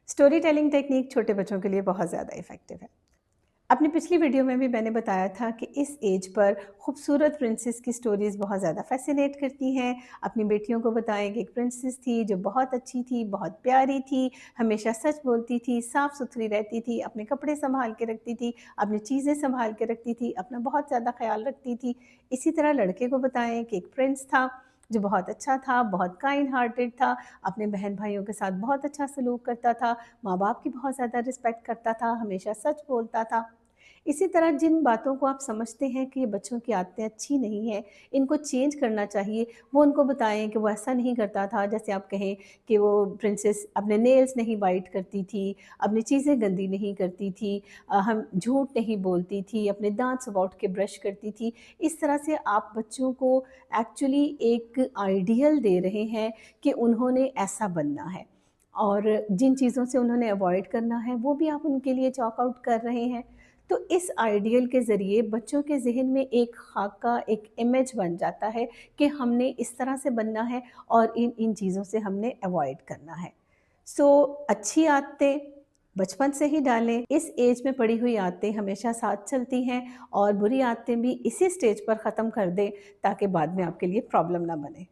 Story telling technique छोटे बच्चों के लिए बहुत ज़्यादा इफ़ेक्टिव है। अपनी पिछली वीडियो में भी मैंने बताया था कि इस एज पर खूबसूरत प्रिंसेस की स्टोरीज़ बहुत ज़्यादा फ़ैसिनेट करती हैं। अपनी बेटियों को बताएं कि एक प्रिंसेस थी जो बहुत अच्छी थी, बहुत प्यारी थी, हमेशा सच बोलती थी, साफ़ सुथरी रहती थी, अपने कपड़े संभाल के रखती थी, अपनी चीज़ें संभाल के रखती थी, अपना बहुत ज़्यादा ख्याल रखती थी। इसी तरह लड़के को बताएं कि एक प्रिंस था जो बहुत अच्छा था, बहुत काइंड हार्टेड था, अपने बहन भाइयों के साथ बहुत अच्छा सलूक करता था, माँ बाप की बहुत ज़्यादा रिस्पेक्ट करता था, हमेशा सच बोलता था। इसी तरह जिन बातों को आप समझते हैं कि ये बच्चों की आदतें अच्छी नहीं हैं, इनको चेंज करना चाहिए, वो उनको बताएं कि वो ऐसा नहीं करता था। जैसे आप कहें कि वो प्रिंसेस अपने नेल्स नहीं बाइट करती थी, अपनी चीज़ें गंदी नहीं करती थी, हम झूठ नहीं बोलती थी, अपने दांत सुबह उठ के ब्रश करती थी। इस तरह से आप बच्चों को एक्चुअली एक आइडियल दे रहे हैं कि उन्होंने ऐसा बनना है, और जिन चीज़ों से उन्होंने अवॉइड करना है वो भी आप उनके लिए चॉक आउट कर रहे हैं। तो इस आइडियल के ज़रिए बच्चों के ज़हन में एक खाका, एक इमेज बन जाता है कि हमने इस तरह से बनना है और इन इन चीज़ों से हमने अवॉइड करना है। सो अच्छी आदतें बचपन से ही डालें। इस एज में पड़ी हुई आदतें हमेशा साथ चलती हैं, और बुरी आदतें भी इसी स्टेज पर ख़त्म कर दें ताकि बाद में आपके लिए प्रॉब्लम ना बने।